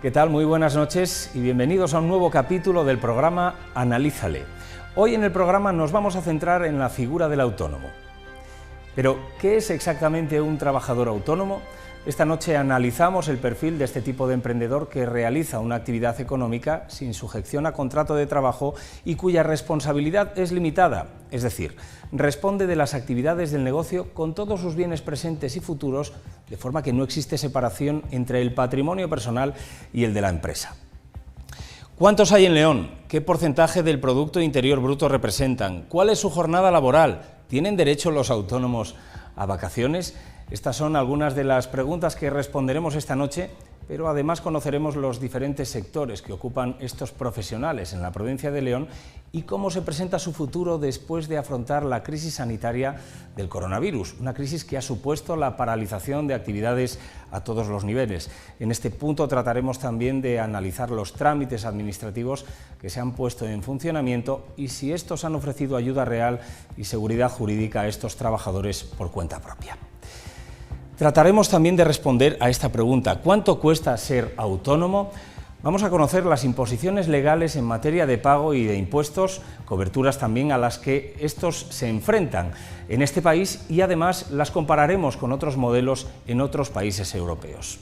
¿Qué tal? Muy buenas noches y bienvenidos a un nuevo capítulo del programa Analízale. Hoy en el programa nos vamos a centrar en la figura del autónomo. Pero, ¿qué es exactamente un trabajador autónomo? Esta noche analizamos el perfil de este tipo de emprendedor que realiza una actividad económica sin sujeción a contrato de trabajo y cuya responsabilidad es limitada, es decir, responde de las actividades del negocio con todos sus bienes presentes y futuros, de forma que no existe separación entre el patrimonio personal y el de la empresa. ¿Cuántos hay en León? ¿Qué porcentaje del Producto Interior Bruto representan? ¿Cuál es su jornada laboral? ¿Tienen derecho los autónomos a vacaciones? Estas son algunas de las preguntas que responderemos esta noche, pero además conoceremos los diferentes sectores que ocupan estos profesionales en la provincia de León y cómo se presenta su futuro después de afrontar la crisis sanitaria del coronavirus, una crisis que ha supuesto la paralización de actividades a todos los niveles. En este punto trataremos también de analizar los trámites administrativos que se han puesto en funcionamiento y si estos han ofrecido ayuda real y seguridad jurídica a estos trabajadores por cuenta propia. Trataremos también de responder a esta pregunta: ¿cuánto cuesta ser autónomo? Vamos a conocer las imposiciones legales en materia de pago y de impuestos, coberturas también a las que estos se enfrentan en este país y además las compararemos con otros modelos en otros países europeos.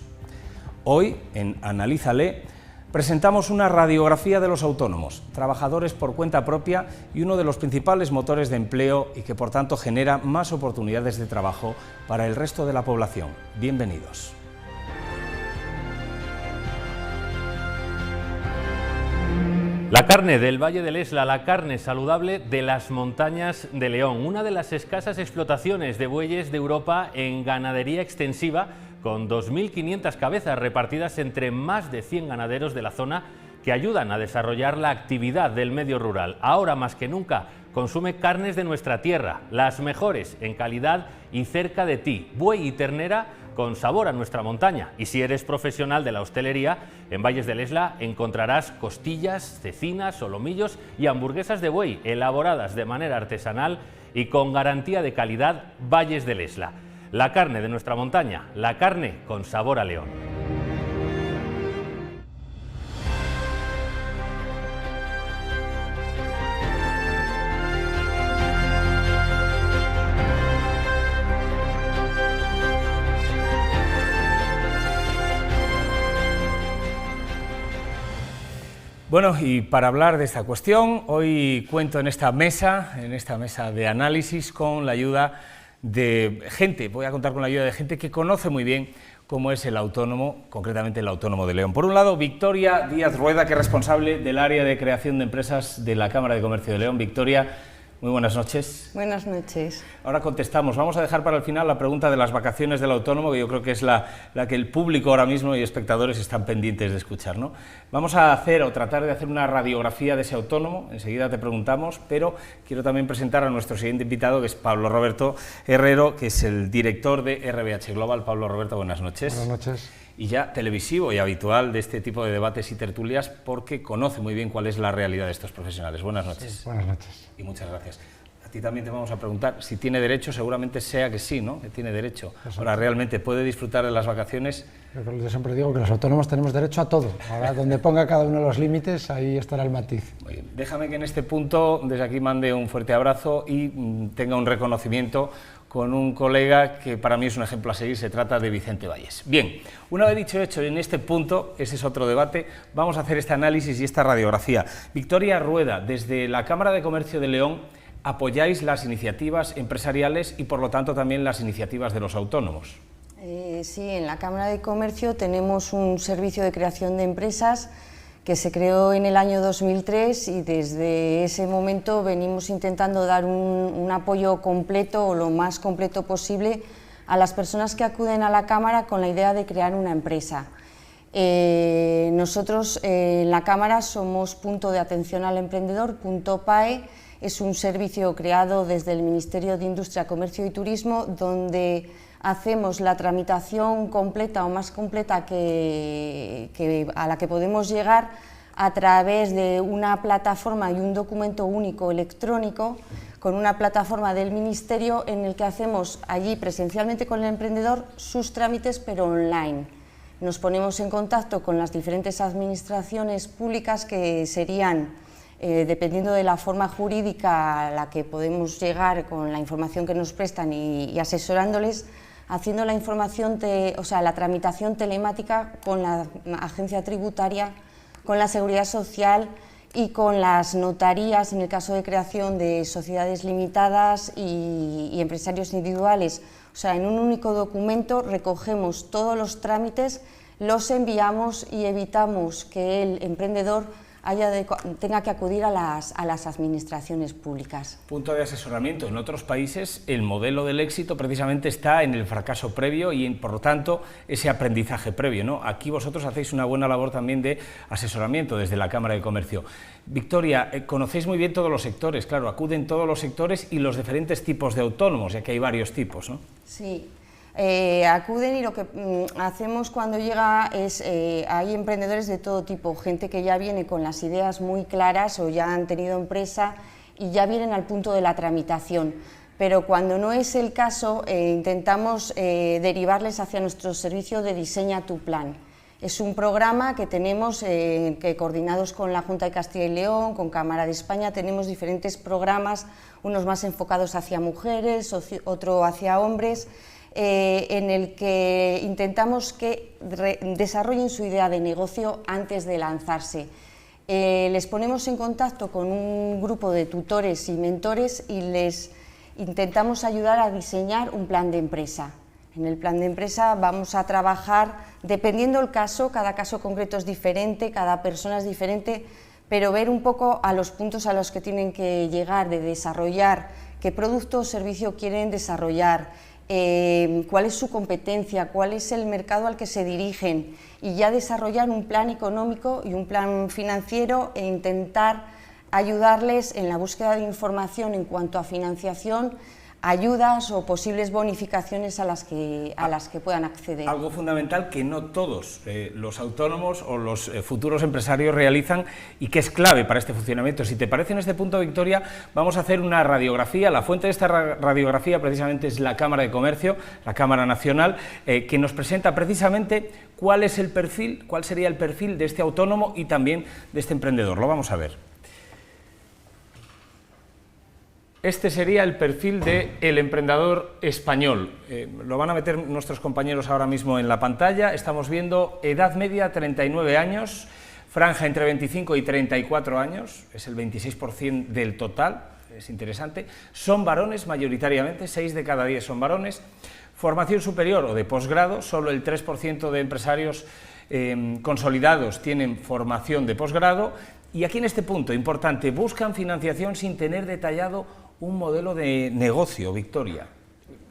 Hoy, en Analízale, presentamos una radiografía de los autónomos, trabajadores por cuenta propia y uno de los principales motores de empleo y que por tanto genera más oportunidades de trabajo para el resto de la población. Bienvenidos. La carne del Valle del Esla, la carne saludable de las montañas de León, una de las escasas explotaciones de bueyes de Europa en ganadería extensiva, con 2.500 cabezas repartidas entre más de 100 ganaderos de la zona que ayudan a desarrollar la actividad del medio rural. Ahora más que nunca consume carnes de nuestra tierra, las mejores en calidad y cerca de ti, buey y ternera con sabor a nuestra montaña. Y si eres profesional de la hostelería, en Valles del Esla encontrarás costillas, cecinas, solomillos y hamburguesas de buey elaboradas de manera artesanal y con garantía de calidad. Valles del Esla. La carne de nuestra montaña, la carne con sabor a León. Bueno, y para hablar de esta cuestión, hoy cuento en esta mesa de análisis con la ayuda de gente, voy a contar con la ayuda de gente que conoce muy bien cómo es el autónomo, concretamente el autónomo de León. Por un lado, Victoria Díaz Rueda, que es responsable del área de creación de empresas de la Cámara de Comercio de León. Victoria, muy buenas noches. Buenas noches. Ahora contestamos. Vamos a dejar para el final la pregunta de las vacaciones del autónomo, que yo creo que es la que el público ahora mismo y espectadores están pendientes de escuchar, ¿no? Vamos a hacer o tratar de hacer una radiografía de ese autónomo, enseguida te preguntamos, pero quiero también presentar a nuestro siguiente invitado, que es Pablo Roberto Herrero, que es el director de RBH Global. Pablo Roberto, buenas noches. Buenas noches. Y ya televisivo y habitual de este tipo de debates y tertulias, porque conoce muy bien cuál es la realidad de estos profesionales. Buenas noches. Sí, buenas noches. Y muchas gracias. A ti también te vamos a preguntar si tiene derecho, seguramente sea que sí, ¿no? Que tiene derecho. Ahora, ¿realmente puede disfrutar de las vacaciones? Yo siempre digo que los autónomos tenemos derecho a todo. Ahora, donde ponga cada uno los límites, ahí estará el matiz. Muy bien. Déjame que en este punto, desde aquí, mande un fuerte abrazo y tenga un reconocimiento con un colega que para mí es un ejemplo a seguir. Se trata de Vicente Valles. Bien, una vez dicho hecho en este punto, ese es otro debate, vamos a hacer este análisis y esta radiografía. Victoria Rueda, desde la Cámara de Comercio de León, apoyáis las iniciativas empresariales y por lo tanto también las iniciativas de los autónomos. Sí, en la Cámara de Comercio tenemos un servicio de creación de empresas que se creó en el año 2003 y desde ese momento venimos intentando dar un apoyo completo o lo más completo posible a las personas que acuden a la Cámara con la idea de crear una empresa. Nosotros en la Cámara somos punto de atención al emprendedor, punto PAE. Es un servicio creado desde el Ministerio de Industria, Comercio y Turismo, donde hacemos la tramitación completa o más completa a la que podemos llegar a través de una plataforma y un documento único electrónico, con una plataforma del Ministerio en el que hacemos allí presencialmente con el emprendedor sus trámites, pero online. nos ponemos en contacto con las diferentes administraciones públicas que serían, dependiendo de la forma jurídica a la que podemos llegar con la información que nos prestan y asesorándoles, haciendo la información, la tramitación telemática con la agencia tributaria, con la seguridad social y con las notarías en el caso de creación de sociedades limitadas y empresarios individuales. O sea, en un único documento recogemos todos los trámites, los enviamos y evitamos que el emprendedor tenga que acudir a las administraciones públicas. Punto de asesoramiento. En otros países el modelo del éxito precisamente está en el fracaso previo y por lo tanto ese aprendizaje previo, ¿no? Aquí vosotros hacéis una buena labor también de asesoramiento desde la Cámara de Comercio. Victoria, conocéis muy bien todos los sectores, claro, acuden todos los sectores y los diferentes tipos de autónomos, ya que hay varios tipos, ¿no? Sí. Acuden y lo que hacemos cuando llega es, hay emprendedores de todo tipo, gente que ya viene con las ideas muy claras o ya han tenido empresa y ya vienen al punto de la tramitación, pero cuando no es el caso intentamos derivarles hacia nuestro servicio de Diseña tu Plan. Es un programa que tenemos, que coordinados con la Junta de Castilla y León, con Cámara de España, tenemos diferentes programas, unos más enfocados hacia mujeres, otro hacia hombres, en el que intentamos que desarrollen su idea de negocio antes de lanzarse. Les ponemos en contacto con un grupo de tutores y mentores y les intentamos ayudar a diseñar un plan de empresa. En el plan de empresa vamos a trabajar, dependiendo del caso, cada caso concreto es diferente, cada persona es diferente, pero ver un poco a los puntos a los que tienen que llegar, de desarrollar, qué producto o servicio quieren desarrollar, cuál es su competencia, cuál es el mercado al que se dirigen y ya desarrollar un plan económico y un plan financiero e intentar ayudarles en la búsqueda de información en cuanto a financiación, ayudas o posibles bonificaciones a las que puedan acceder. Algo fundamental que no todos los autónomos o los futuros empresarios realizan y que es clave para este funcionamiento. Si te parece, en este punto, Victoria, vamos a hacer una radiografía. La fuente de esta radiografía precisamente es la Cámara de Comercio, la Cámara Nacional, que nos presenta precisamente cuál es el perfil, cuál sería el perfil de este autónomo y también de este emprendedor. Lo vamos a ver. Este sería el perfil del emprendedor español. Lo van a meter nuestros compañeros ahora mismo en la pantalla. Estamos viendo edad media 39 años, franja entre 25 y 34 años, es el 26% del total, es interesante. Son varones mayoritariamente, 6 de cada 10 son varones. Formación superior o de posgrado, solo el 3% de empresarios consolidados tienen formación de posgrado. Y aquí en este punto importante, buscan financiación sin tener detallado un modelo de negocio, Victoria.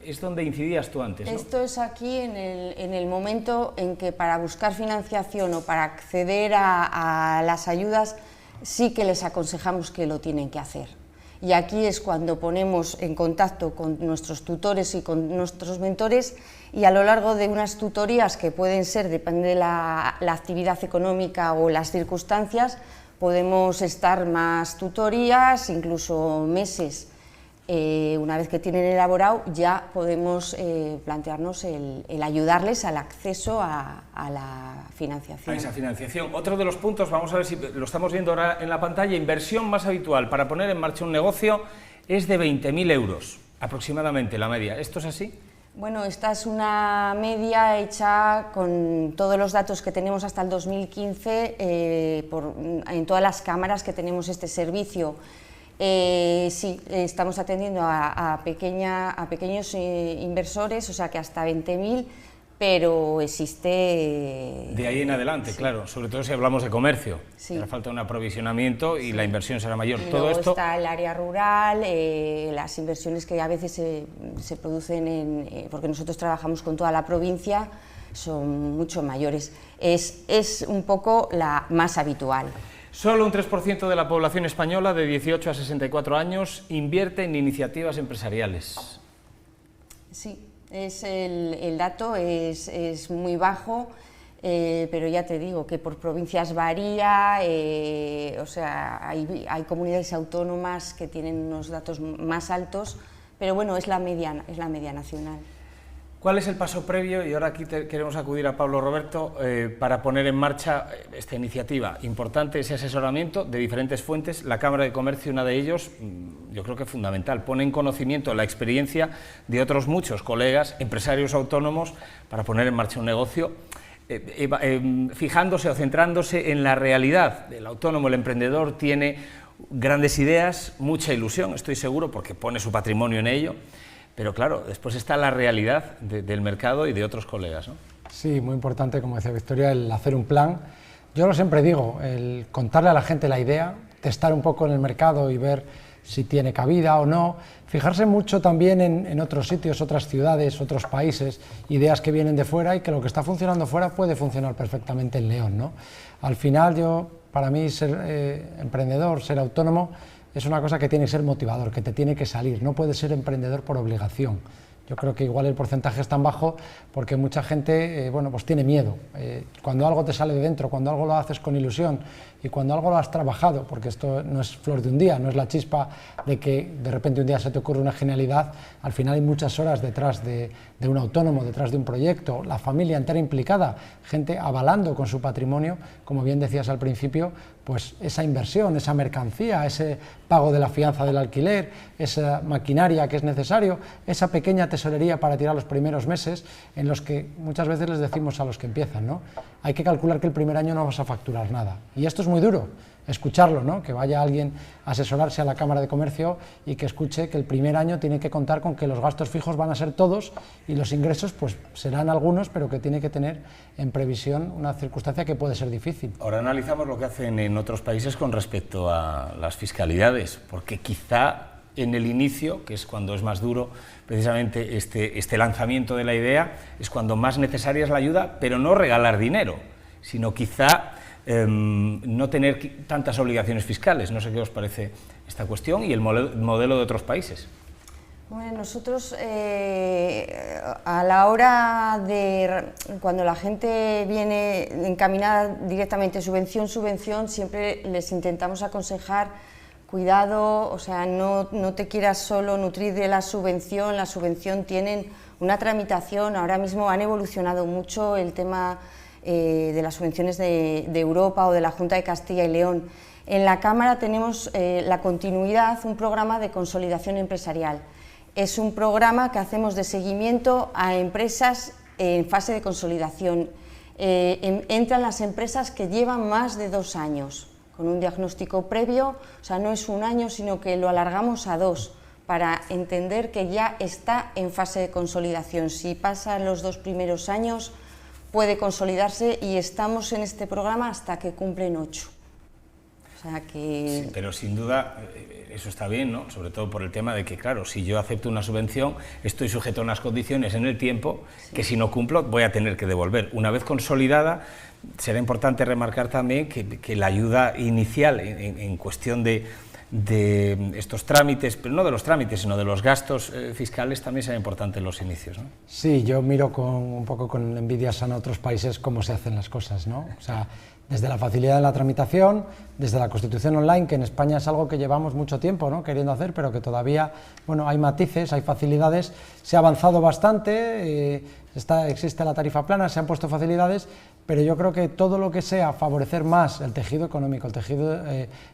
Es donde incidías tú antes, ¿no? Esto es aquí en el momento en que para buscar financiación o para acceder a las ayudas sí que les aconsejamos que lo tienen que hacer. Y aquí es cuando ponemos en contacto con nuestros tutores y con nuestros mentores y a lo largo de unas tutorías que pueden ser, depende de la actividad económica o las circunstancias, podemos estar más tutorías, incluso meses. Una vez que tienen elaborado, ya podemos plantearnos el ayudarles al acceso a la financiación. A esa financiación. Otro de los puntos, vamos a ver si lo estamos viendo ahora en la pantalla, inversión más habitual para poner en marcha un negocio es de 20.000 euros, aproximadamente la media. ¿Esto es así? Bueno, esta es una media hecha con todos los datos que tenemos hasta el 2015 en todas las cámaras que tenemos este servicio. Sí, estamos atendiendo a pequeños inversores, o sea que hasta 20.000, pero existe... De ahí en adelante, sí. Claro, sobre todo si hablamos de comercio, sí. Hará falta un aprovisionamiento y sí. La inversión será mayor. Y todo esto está el área rural, las inversiones que a veces se producen, porque nosotros trabajamos con toda la provincia, son mucho mayores. Es un poco la más habitual. Solo un 3% de la población española de 18 a 64 años invierte en iniciativas empresariales. Sí, el dato es muy bajo, pero ya te digo que por provincias varía, o sea, hay comunidades autónomas que tienen unos datos más altos, pero bueno, es la media nacional. ¿Cuál es el paso previo? Y ahora aquí queremos acudir a Pablo Roberto para poner en marcha esta iniciativa. Importante ese asesoramiento de diferentes fuentes. La Cámara de Comercio, una de ellos, yo creo que es fundamental. Pone en conocimiento la experiencia de otros muchos colegas, empresarios autónomos, para poner en marcha un negocio, fijándose o centrándose en la realidad. El autónomo, el emprendedor, tiene grandes ideas, mucha ilusión, estoy seguro, porque pone su patrimonio en ello. Pero claro, después está la realidad del mercado y de otros colegas, ¿no? Sí, muy importante, como decía Victoria, el hacer un plan. Yo lo siempre digo, el contarle a la gente la idea, testar un poco en el mercado y ver si tiene cabida o no, fijarse mucho también en otros sitios, otras ciudades, otros países, ideas que vienen de fuera y que lo que está funcionando fuera puede funcionar perfectamente en León, ¿no? Al final, para mí, ser emprendedor, ser autónomo, es una cosa que tiene que ser motivador, que te tiene que salir, no puedes ser emprendedor por obligación. Yo creo que igual el porcentaje es tan bajo porque mucha gente pues tiene miedo. Cuando algo te sale de dentro, cuando algo lo haces con ilusión y cuando algo lo has trabajado, porque esto no es flor de un día, no es la chispa de que de repente un día se te ocurre una genialidad, al final hay muchas horas detrás de un autónomo, detrás de un proyecto, la familia entera implicada, gente avalando con su patrimonio, como bien decías al principio, pues esa inversión, esa mercancía, ese pago de la fianza del alquiler, esa maquinaria que es necesario, esa pequeña tesorería para tirar los primeros meses, en los que muchas veces les decimos a los que empiezan, ¿no? Hay que calcular que el primer año no vas a facturar nada. Y esto es muy duro, escucharlo, ¿no? Que vaya alguien a asesorarse a la Cámara de Comercio y que escuche que el primer año tiene que contar con que los gastos fijos van a ser todos y los ingresos pues serán algunos, pero que tiene que tener en previsión una circunstancia que puede ser difícil. Ahora analizamos lo que hacen en otros países con respecto a las fiscalidades, porque quizá en el inicio, que es cuando es más duro, precisamente este lanzamiento de la idea, es cuando más necesaria es la ayuda, pero no regalar dinero, sino quizá no tener tantas obligaciones fiscales. No sé qué os parece esta cuestión y el modelo de otros países. Bueno, nosotros a la hora de cuando la gente viene encaminada directamente subvención, siempre les intentamos aconsejar cuidado, o sea, no te quieras solo nutrir de la subvención tienen una tramitación, ahora mismo han evolucionado mucho el tema de las subvenciones de Europa o de la Junta de Castilla y León. En la Cámara tenemos la continuidad, un programa de consolidación empresarial. Es un programa que hacemos de seguimiento a empresas en fase de consolidación. Entran las empresas que llevan más de 2 años, con un diagnóstico previo, o sea, no es un año, sino que lo alargamos a 2, para entender que ya está en fase de consolidación. Si pasan los 2 primeros años, puede consolidarse y estamos en este programa hasta que cumplen 8. O sea que... Sí, pero sin duda eso está bien, ¿no? Sobre todo por el tema de que, claro, si yo acepto una subvención, estoy sujeto a unas condiciones en el tiempo que si no cumplo voy a tener que devolver. Una vez consolidada, será importante remarcar también que la ayuda inicial en cuestión de estos trámites, pero no de los trámites, sino de los gastos fiscales, también será importante en los inicios, ¿no? Sí, yo miro un poco con envidia sana a otros países cómo se hacen las cosas, ¿no? O sea, desde la facilidad de la tramitación, desde la constitución online, que en España es algo que llevamos mucho tiempo, ¿no?, queriendo hacer, pero que todavía, bueno, hay matices, hay facilidades, se ha avanzado bastante, existe la tarifa plana, se han puesto facilidades, pero yo creo que todo lo que sea favorecer más el tejido económico, el tejido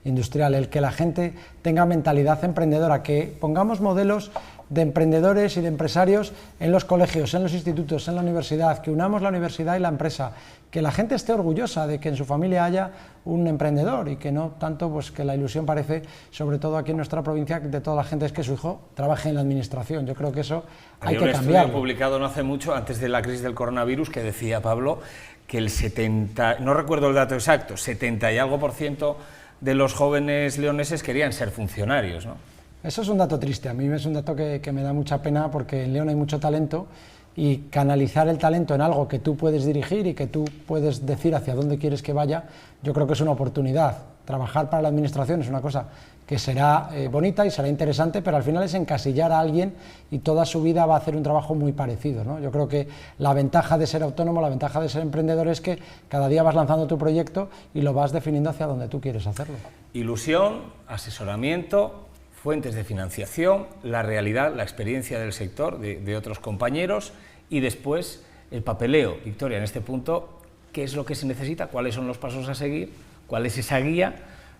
industrial, el que la gente tenga mentalidad emprendedora, que pongamos modelos de emprendedores y de empresarios en los colegios, en los institutos, en la universidad, que unamos la universidad y la empresa, que la gente esté orgullosa de que en su familia haya un emprendedor y que no tanto pues que la ilusión parece, sobre todo aquí en nuestra provincia, de toda la gente es que su hijo trabaje en la administración. Yo creo que eso hay que cambiarlo. Hay un estudio publicado no hace mucho, antes de la crisis del coronavirus, que decía, Pablo, que el 70, no recuerdo el dato exacto, 70 y algo % de los jóvenes leoneses querían ser funcionarios, ¿no? Eso es un dato triste, a mí es un dato que me da mucha pena porque en León hay mucho talento y canalizar el talento en algo que tú puedes dirigir y que tú puedes decir hacia dónde quieres que vaya, yo creo que es una oportunidad. Trabajar para la administración es una cosa que será bonita y será interesante, pero al final es encasillar a alguien y toda su vida va a hacer un trabajo muy parecido, ¿no? Yo creo que la ventaja de ser autónomo, la ventaja de ser emprendedor es que cada día vas lanzando tu proyecto y lo vas definiendo hacia donde tú quieres hacerlo. Ilusión, asesoramiento, fuentes de financiación, la realidad, la experiencia del sector, de otros compañeros y después el papeleo. Victoria, en este punto, ¿qué es lo que se necesita? ¿Cuáles son los pasos a seguir? ¿Cuál es esa guía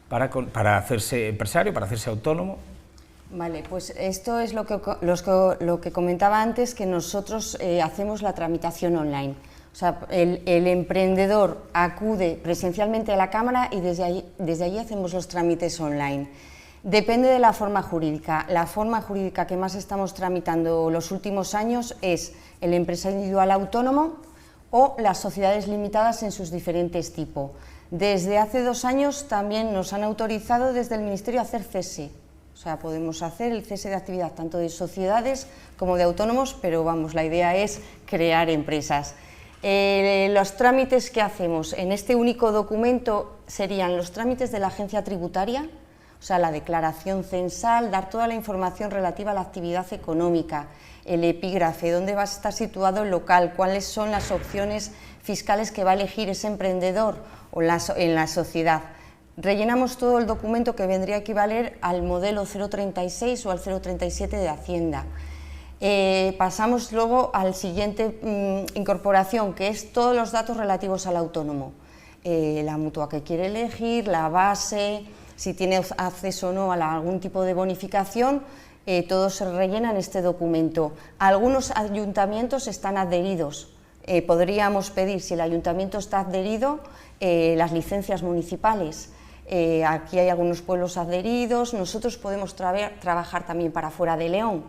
para hacerse empresario, para hacerse autónomo? Vale, pues esto es lo que comentaba antes, que nosotros hacemos la tramitación online. O sea, el emprendedor acude presencialmente a la Cámara y desde allí hacemos los trámites online. Depende de la forma jurídica. La forma jurídica que más estamos tramitando los últimos años es el empresario individual autónomo o las sociedades limitadas en sus diferentes tipos. Desde hace 2 años también nos han autorizado desde el Ministerio a hacer cese. O sea, podemos hacer el cese de actividad tanto de sociedades como de autónomos, pero vamos, la idea es crear empresas. Los trámites que hacemos en este único documento serían los trámites de la agencia tributaria, o sea, la declaración censal, dar toda la información relativa a la actividad económica, el epígrafe, dónde va a estar situado el local, cuáles son las opciones fiscales que va a elegir ese emprendedor o en la sociedad. Rellenamos todo el documento que vendría a equivaler al modelo 036 o al 037 de Hacienda. Pasamos luego al siguiente incorporación, que es todos los datos relativos al autónomo, la mutua que quiere elegir, la base, si tiene acceso o no a algún tipo de bonificación, todo se rellena en este documento. Algunos ayuntamientos están adheridos, podríamos pedir, si el ayuntamiento está adherido, las licencias municipales. Aquí hay algunos pueblos adheridos, nosotros podemos trabajar también para fuera de León.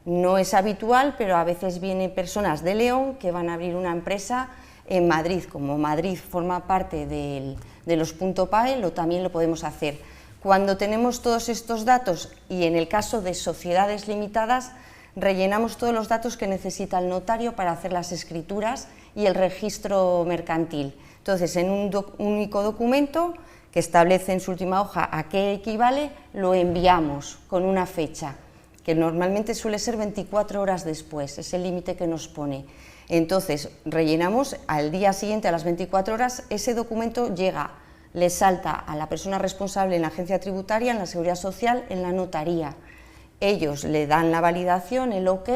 No es habitual, pero a veces vienen personas de León que van a abrir una empresa en Madrid. Como Madrid forma parte de los .pae, también lo podemos hacer. Cuando tenemos todos estos datos, y en el caso de sociedades limitadas, rellenamos todos los datos que necesita el notario para hacer las escrituras y el registro mercantil. Entonces, en un único documento que establece en su última hoja a qué equivale, lo enviamos con una fecha, que normalmente suele ser 24 horas después, es el límite que nos pone. Entonces, rellenamos, al día siguiente, a las 24 horas, ese documento llega, le salta a la persona responsable en la agencia tributaria, en la Seguridad Social, en la notaría. Ellos le dan la validación, el OK,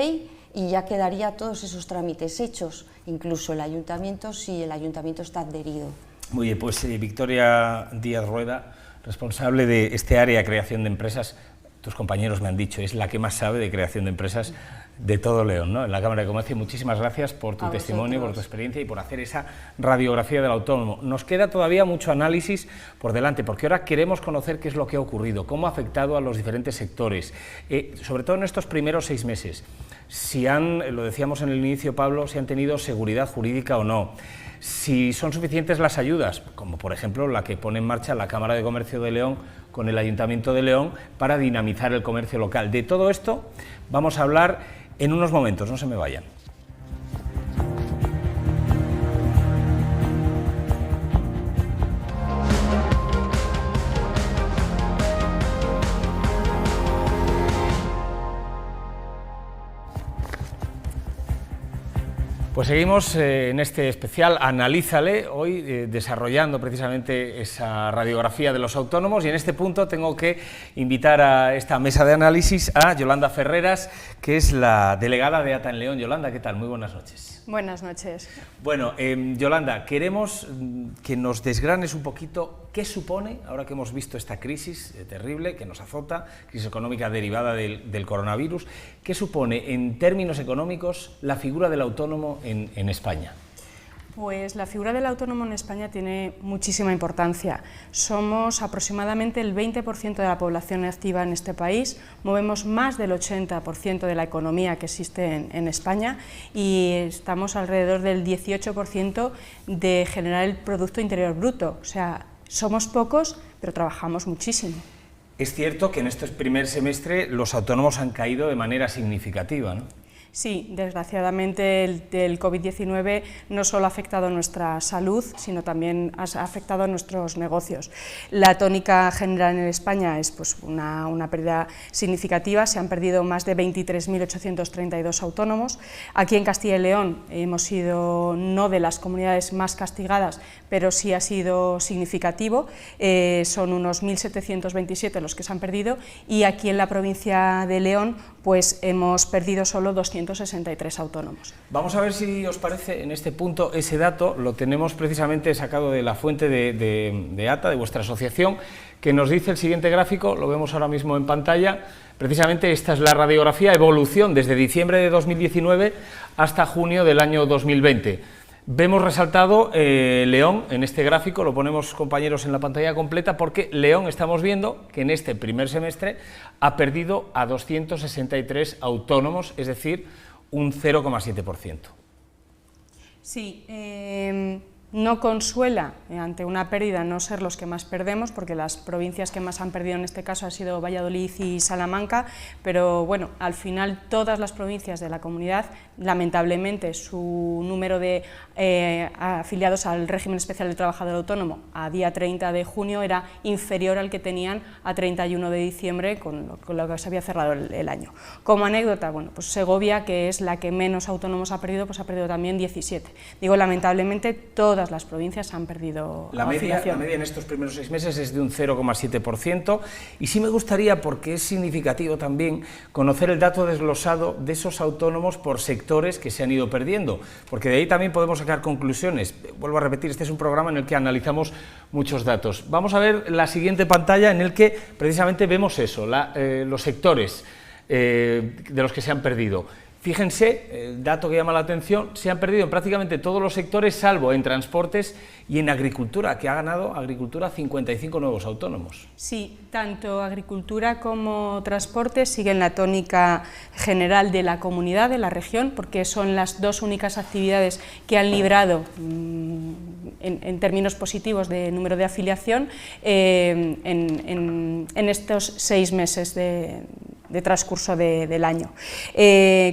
y ya quedaría todos esos trámites hechos, incluso el ayuntamiento, si el ayuntamiento está adherido. Muy bien, pues Victoria Díaz Rueda, responsable de este área de creación de empresas, tus compañeros me han dicho, es la que más sabe de creación de empresas de todo León, ¿no? En la Cámara de Comercio. Muchísimas gracias por tu testimonio, por tu experiencia y por hacer esa radiografía del autónomo. Nos queda todavía mucho análisis por delante, porque ahora queremos conocer qué es lo que ha ocurrido, cómo ha afectado a los diferentes sectores, sobre todo en estos primeros 6 meses, si lo decíamos en el inicio, Pablo, si han tenido seguridad jurídica o no, si son suficientes las ayudas, como por ejemplo la que pone en marcha la Cámara de Comercio de León con el Ayuntamiento de León para dinamizar el comercio local. De todo esto vamos a hablar en unos momentos, no se me vayan. Pues seguimos en este especial Analízale, hoy desarrollando precisamente esa radiografía de los autónomos, y en este punto tengo que invitar a esta mesa de análisis a Yolanda Ferreras, que es la delegada de ATA en León. Yolanda, ¿qué tal? Muy buenas noches. Buenas noches. Bueno, Yolanda, queremos que nos desgranes un poquito qué supone, ahora que hemos visto esta crisis terrible que nos azota, crisis económica derivada del coronavirus, qué supone en términos económicos la figura del autónomo en España. Pues la figura del autónomo en España tiene muchísima importancia. Somos aproximadamente el 20% de la población activa en este país, movemos más del 80% de la economía que existe en España y estamos alrededor del 18% de generar el Producto Interior Bruto. O sea, somos pocos, pero trabajamos muchísimo. Es cierto que en este primer semestre los autónomos han caído de manera significativa, ¿no? Sí, desgraciadamente el COVID-19 no solo ha afectado nuestra salud, sino también ha afectado a nuestros negocios. La tónica general en España es pues, una pérdida significativa, se han perdido más de 23.832 autónomos. Aquí en Castilla y León hemos sido no de las comunidades más castigadas, pero sí ha sido significativo, son unos 1.727 los que se han perdido, y aquí en la provincia de León pues hemos perdido solo 263 autónomos. Vamos a ver si os parece en este punto ese dato, lo tenemos precisamente sacado de la fuente de ATA, de vuestra asociación, que nos dice el siguiente gráfico, lo vemos ahora mismo en pantalla. Precisamente esta es la radiografía evolución desde diciembre de 2019 hasta junio del año 2020. Vemos resaltado León en este gráfico, lo ponemos, compañeros, en la pantalla completa, porque León estamos viendo que en este primer semestre ha perdido a 263 autónomos, es decir, un 0,7%. Sí, no consuela ante una pérdida no ser los que más perdemos, porque las provincias que más han perdido en este caso han sido Valladolid y Salamanca, pero bueno, al final todas las provincias de la comunidad, lamentablemente su número de afiliados al régimen especial de trabajador autónomo a día 30 de junio era inferior al que tenían a 31 de diciembre con lo que se había cerrado el año. Como anécdota, bueno, pues Segovia, que es la que menos autónomos ha perdido, pues ha perdido también 17. Digo, lamentablemente todas las provincias han perdido la media en estos primeros 6 meses es de un 0,7%, y sí me gustaría, porque es significativo también, conocer el dato desglosado de esos autónomos por sectores que se han ido perdiendo, porque de ahí también podemos sacar conclusiones. Vuelvo a repetir, este es un programa en el que analizamos muchos datos. Vamos a ver la siguiente pantalla, en el que precisamente vemos eso, los sectores de los que se han perdido. Fíjense, el dato que llama la atención, se han perdido en prácticamente todos los sectores, salvo en transportes y en agricultura, que ha ganado agricultura 55 nuevos autónomos. Sí, tanto agricultura como transporte siguen la tónica general de la comunidad, de la región, porque son las dos únicas actividades que han librado en términos positivos de número de afiliación en estos 6 meses de transcurso del año.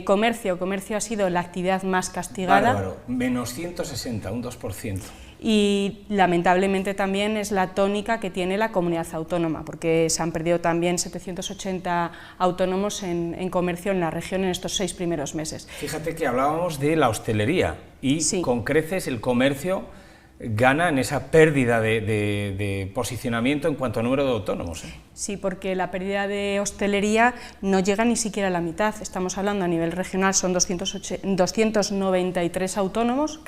Comercio ha sido la actividad más castigada. Bárbaro, menos 160, un 2%. Y lamentablemente también es la tónica que tiene la comunidad autónoma, porque se han perdido también 780 autónomos en comercio en la región en estos 6 primeros meses. Fíjate que hablábamos de la hostelería y sí, con creces el comercio gana en esa pérdida de posicionamiento en cuanto a número de autónomos. Sí, porque la pérdida de hostelería no llega ni siquiera a la mitad. Estamos hablando a nivel regional, son 293 autónomos,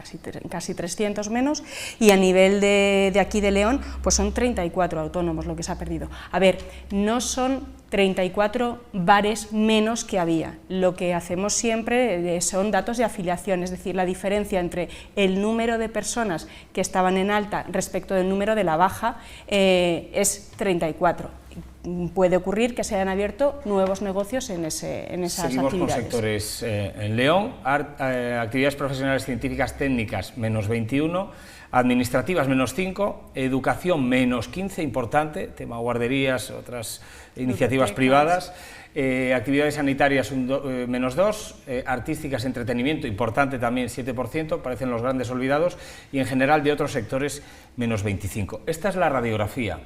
casi 300 menos, y a nivel de aquí de León, pues son 34 autónomos lo que se ha perdido. A ver, no son 34 bares menos que había. Lo que hacemos siempre son datos de afiliación, es decir, la diferencia entre el número de personas que estaban en alta respecto del número de la baja es 34. Puede ocurrir que se hayan abierto nuevos negocios en esas Seguimos actividades. Con sectores en León, actividades profesionales científicas técnicas menos 21, administrativas menos 5, educación menos 15, importante, tema guarderías, otras iniciativas privadas, actividades sanitarias menos 2, artísticas, entretenimiento, importante también 7%, parecen los grandes olvidados, y en general de otros sectores menos 25. Esta es la radiografía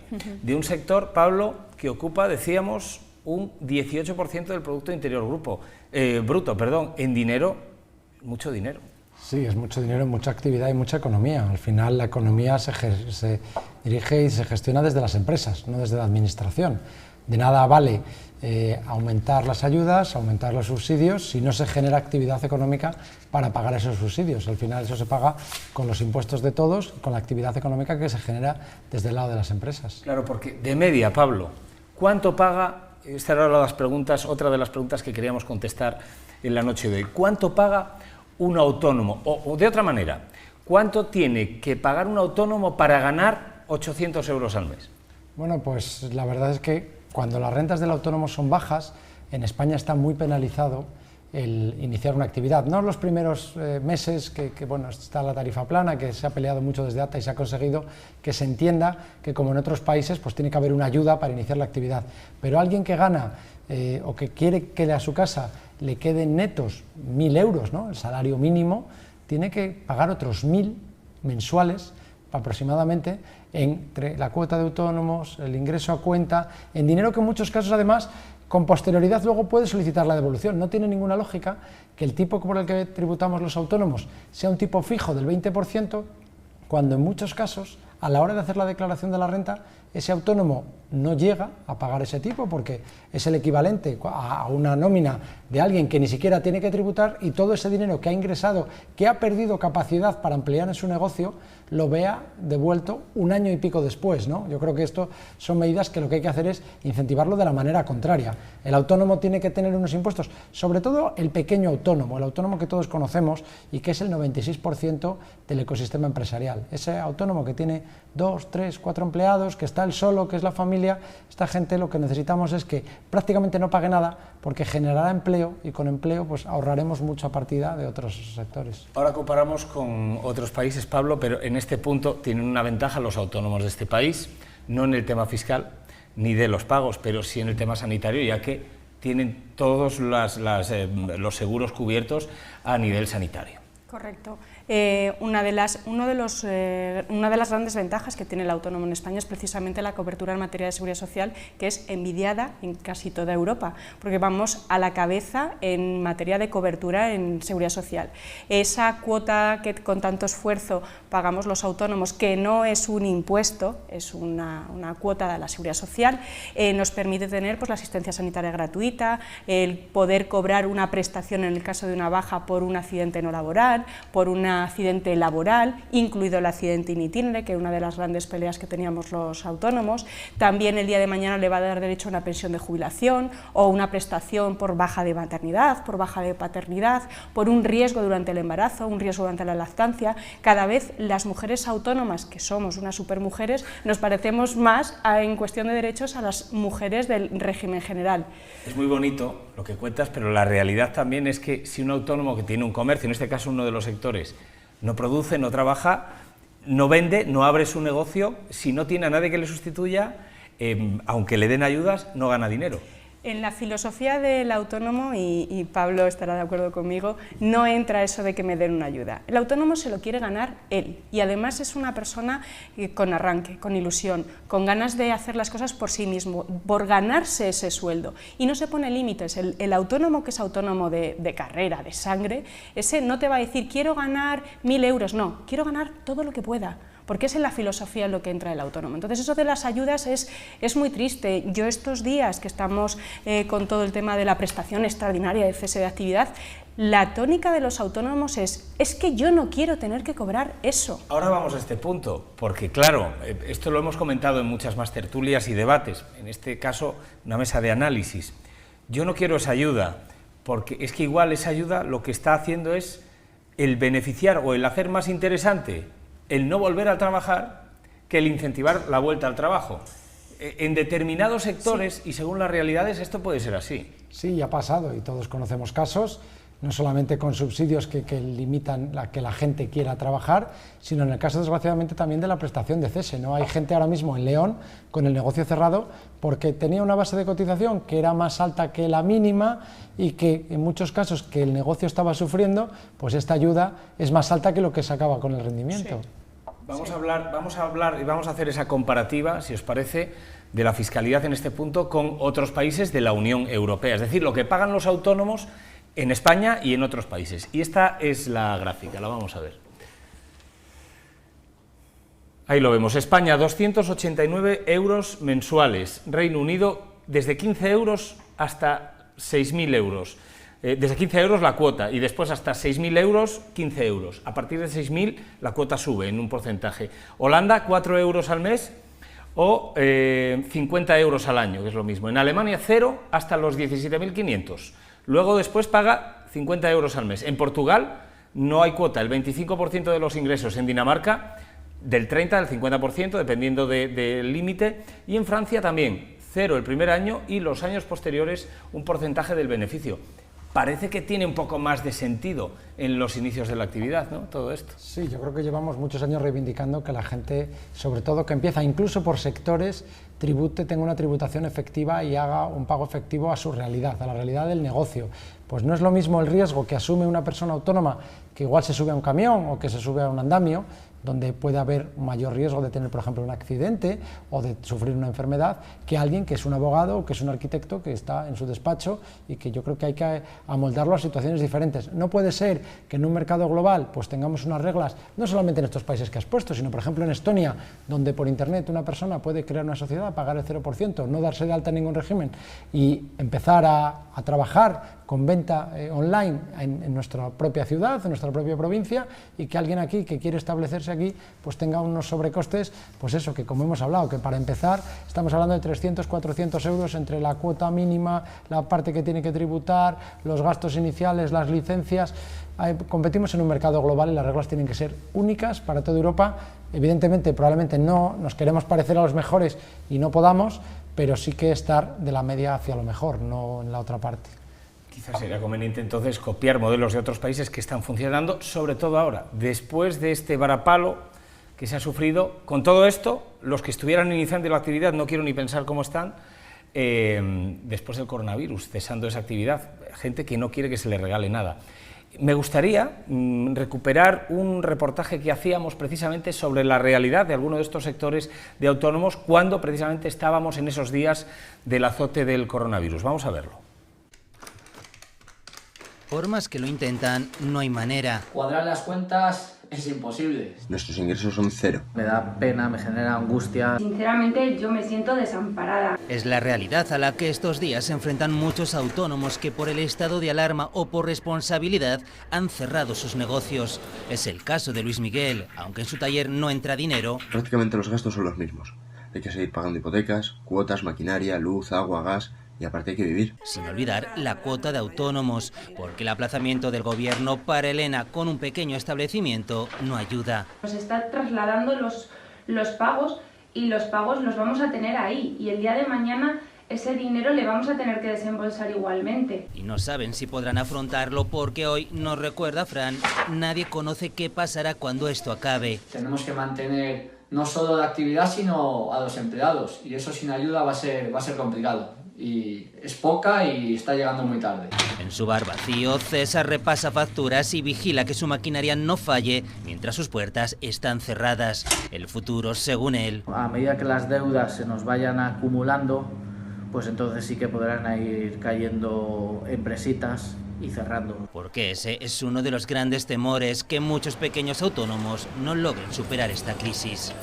de un sector, Pablo, que ocupa, decíamos, un 18% del Producto Interior Bruto, en dinero, mucho dinero. Sí, es mucho dinero, mucha actividad y mucha economía. Al final la economía se dirige y se gestiona desde las empresas, no desde la administración. De nada vale aumentar las ayudas, aumentar los subsidios, si no se genera actividad económica para pagar esos subsidios. Al final eso se paga con los impuestos de todos, con la actividad económica que se genera desde el lado de las empresas. Claro, porque de media, Pablo, ¿cuánto paga? Esta era otra de las preguntas que queríamos contestar en la noche de hoy. ¿Cuánto paga un autónomo? O de otra manera, ¿cuánto tiene que pagar un autónomo para ganar 800 euros al mes? Bueno, pues la verdad es que cuando las rentas del autónomo son bajas, en España está muy penalizado el iniciar una actividad. No los primeros meses, bueno, está la tarifa plana, que se ha peleado mucho desde ATA y se ha conseguido que se entienda que, como en otros países, pues tiene que haber una ayuda para iniciar la actividad. Pero alguien que gana o que quiere que a su casa le queden netos 1.000 euros, ¿no?, el salario mínimo, tiene que pagar otros 1.000 mensuales aproximadamente entre la cuota de autónomos, el ingreso a cuenta, en dinero que en muchos casos además con posterioridad luego puede solicitar la devolución. No tiene ninguna lógica que el tipo por el que tributamos los autónomos sea un tipo fijo del 20%, cuando en muchos casos a la hora de hacer la declaración de la renta, ese autónomo no llega a pagar ese tipo porque es el equivalente a una nómina de alguien que ni siquiera tiene que tributar, y todo ese dinero que ha ingresado, que ha perdido capacidad para emplear en su negocio, lo vea devuelto un año y pico después, ¿no? Yo creo que esto son medidas que lo que hay que hacer es incentivarlo de la manera contraria. El autónomo tiene que tener unos impuestos, sobre todo el pequeño autónomo, el autónomo que todos conocemos y que es el 96% del ecosistema empresarial. Ese autónomo que tiene 2, 3, 4 empleados, que está él solo, que es la familia, esta gente lo que necesitamos es que prácticamente no pague nada, porque generará empleo, y con empleo pues ahorraremos mucha partida de otros sectores. Ahora comparamos con otros países, Pablo, pero en este punto tienen una ventaja los autónomos de este país, no en el tema fiscal ni de los pagos, pero sí en el tema sanitario, ya que tienen todos los seguros cubiertos a nivel sanitario. Correcto. Una de las grandes ventajas que tiene el autónomo en España es precisamente la cobertura en materia de seguridad social, que es envidiada en casi toda Europa, porque vamos a la cabeza en materia de cobertura en seguridad social. Esa cuota que con tanto esfuerzo pagamos los autónomos, que no es un impuesto, es una cuota de la seguridad social, nos permite tener pues, la asistencia sanitaria gratuita, el poder cobrar una prestación en el caso de una baja por un accidente no laboral, por un accidente laboral, incluido el accidente in itinere, que es una de las grandes peleas que teníamos los autónomos. También el día de mañana le va a dar derecho a una pensión de jubilación o una prestación por baja de maternidad, por baja de paternidad, por un riesgo durante el embarazo, un riesgo durante la lactancia. Cada vez las mujeres autónomas, que somos unas supermujeres, nos parecemos más en cuestión de derechos a las mujeres del régimen general. Es muy bonito lo que cuentas, pero la realidad también es que si un autónomo que tiene un comercio, en este caso uno de los sectores, no produce, no trabaja, no vende, no abre su negocio, si no tiene a nadie que le sustituya, aunque le den ayudas, no gana dinero. En la filosofía del autónomo, y Pablo estará de acuerdo conmigo, no entra eso de que me den una ayuda. El autónomo se lo quiere ganar él, y además es una persona con arranque, con ilusión, con ganas de hacer las cosas por sí mismo, por ganarse ese sueldo, y no se pone límites. El autónomo que es autónomo de carrera, de sangre, ese no te va a decir quiero ganar 1000 euros, no, quiero ganar todo lo que pueda, porque es en la filosofía en lo que entra el autónomo. Entonces eso de las ayudas es muy triste. Yo estos días que estamos con todo el tema de la prestación extraordinaria de cese de actividad, la tónica de los autónomos es que yo no quiero tener que cobrar eso. Ahora vamos a este punto, porque claro, esto lo hemos comentado en muchas más tertulias y debates, en este caso una mesa de análisis. Yo no quiero esa ayuda, porque es que igual esa ayuda lo que está haciendo es el beneficiar o el hacer más interesante el no volver a trabajar que el incentivar la vuelta al trabajo. En determinados sectores, sí, y según las realidades, esto puede ser así. Sí, ha pasado, y todos conocemos casos, no solamente con subsidios que limitan que la gente quiera trabajar, sino en el caso, desgraciadamente, también de la prestación de cese, ¿no? Hay gente ahora mismo en León con el negocio cerrado porque tenía una base de cotización que era más alta que la mínima, y que en muchos casos que el negocio estaba sufriendo, pues esta ayuda es más alta que lo que sacaba con el rendimiento. Sí. Vamos a hablar y vamos a hacer esa comparativa, si os parece, de la fiscalidad en este punto con otros países de la Unión Europea, es decir, lo que pagan los autónomos en España y en otros países. Y esta es la gráfica, la vamos a ver. Ahí lo vemos, España 289 euros mensuales, Reino Unido desde 15 euros hasta 6.000 euros. Desde 15 euros la cuota, y después hasta 6.000 euros, 15 euros. A partir de 6.000 la cuota sube en un porcentaje. Holanda, 4 euros al mes o 50 euros al año, que es lo mismo. En Alemania, 0 hasta los 17.500. Luego después paga 50 euros al mes. En Portugal no hay cuota, el 25% de los ingresos. En Dinamarca, del 30 al 50%, dependiendo del límite. Y en Francia también, 0 el primer año y los años posteriores un porcentaje del beneficio. Parece que tiene un poco más de sentido en los inicios de la actividad, ¿no? Todo esto. Sí, yo creo que llevamos muchos años reivindicando que la gente, sobre todo que empieza incluso por sectores tribute, tenga una tributación efectiva y haga un pago efectivo a su realidad, a la realidad del negocio. Pues no es lo mismo el riesgo que asume una persona autónoma que igual se sube a un camión o que se sube a un andamio, donde puede haber un mayor riesgo de tener, por ejemplo, un accidente o de sufrir una enfermedad, que alguien que es un abogado o que es un arquitecto que está en su despacho y que yo creo que hay que amoldarlo a situaciones diferentes. No puede ser que en un mercado global pues tengamos unas reglas, no solamente en estos países que has puesto, sino por ejemplo en Estonia, donde por internet una persona puede crear una sociedad, pagar el 0%, no darse de alta en ningún régimen y empezar a trabajar con venta online en nuestra propia ciudad, en nuestra propia provincia, y que alguien aquí que quiere establecerse aquí pues tenga unos sobrecostes, pues eso, que como hemos hablado, que para empezar estamos hablando de 300, 400 euros entre la cuota mínima, la parte que tiene que tributar, los gastos iniciales, las licencias. Competimos en un mercado global y las reglas tienen que ser únicas para toda Europa. Evidentemente, probablemente no nos queremos parecer a los mejores y no podamos, pero sí que estar de la media hacia lo mejor, no en la otra parte. Quizás sería conveniente entonces copiar modelos de otros países que están funcionando, sobre todo ahora, después de este varapalo que se ha sufrido. Con todo esto, los que estuvieran iniciando la actividad, no quiero ni pensar cómo están, después del coronavirus, cesando esa actividad, gente que no quiere que se le regale nada. Me gustaría recuperar un reportaje que hacíamos precisamente sobre la realidad de algunos de estos sectores de autónomos cuando precisamente estábamos en esos días del azote del coronavirus. Vamos a verlo. Por más que lo intentan, no hay manera. Cuadrar las cuentas es imposible. Nuestros ingresos son cero. Me da pena, me genera angustia. Sinceramente, yo me siento desamparada. Es la realidad a la que estos días se enfrentan muchos autónomos que por el estado de alarma o por responsabilidad han cerrado sus negocios. Es el caso de Luis Miguel, aunque en su taller no entra dinero. Prácticamente los gastos son los mismos. Hay que seguir pagando hipotecas, cuotas, maquinaria, luz, agua, gas. Y aparte hay que vivir. Sin olvidar la cuota de autónomos, porque el aplazamiento del gobierno para Elena con un pequeño establecimiento no ayuda. Nos está trasladando los pagos y los pagos los vamos a tener ahí y el día de mañana ese dinero le vamos a tener que desembolsar igualmente. Y no saben si podrán afrontarlo porque hoy, nos recuerda Fran, nadie conoce qué pasará cuando esto acabe. Tenemos que mantener no solo la actividad sino a los empleados y eso sin ayuda va a ser complicado. Y es poca y está llegando muy tarde. En su bar vacío, César repasa facturas y vigila que su maquinaria no falle mientras sus puertas están cerradas. El futuro, según él. A medida que las deudas se nos vayan acumulando, pues entonces sí que podrán ir cayendo empresitas y cerrando. Porque ese es uno de los grandes temores, que muchos pequeños autónomos no logren superar esta crisis.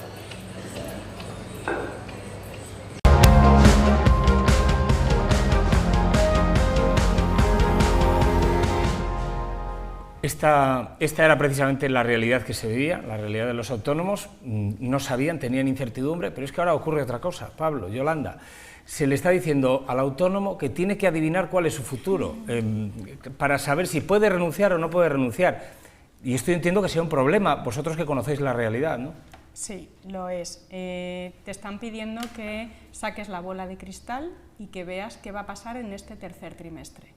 Esta era precisamente la realidad que se vivía, la realidad de los autónomos. No sabían, tenían incertidumbre, pero es que ahora ocurre otra cosa. Pablo, Yolanda, se le está diciendo al autónomo que tiene que adivinar cuál es su futuro, para saber si puede renunciar o no puede renunciar. Y esto yo entiendo que sea un problema, vosotros que conocéis la realidad, ¿no? Sí, lo es. Te están pidiendo que saques la bola de cristal y que veas qué va a pasar en este tercer trimestre.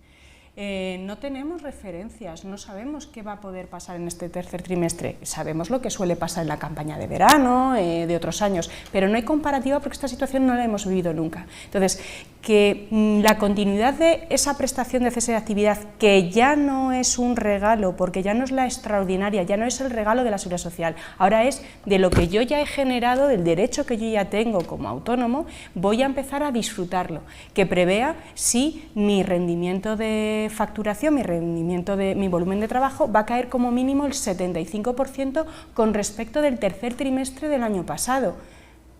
No tenemos referencias, no sabemos qué va a poder pasar en este tercer trimestre. Sabemos lo que suele pasar en la campaña de verano, de otros años, pero no hay comparativa porque esta situación no la hemos vivido nunca. Entonces, que la continuidad de esa prestación de cese de actividad, que ya no es un regalo, porque ya no es la extraordinaria, ya no es el regalo de la Seguridad Social, ahora es de lo que yo ya he generado, del derecho que yo ya tengo como autónomo, voy a empezar a disfrutarlo, que prevea si mi rendimiento de facturación, mi rendimiento de mi volumen de trabajo va a caer como mínimo el 75% con respecto del tercer trimestre del año pasado.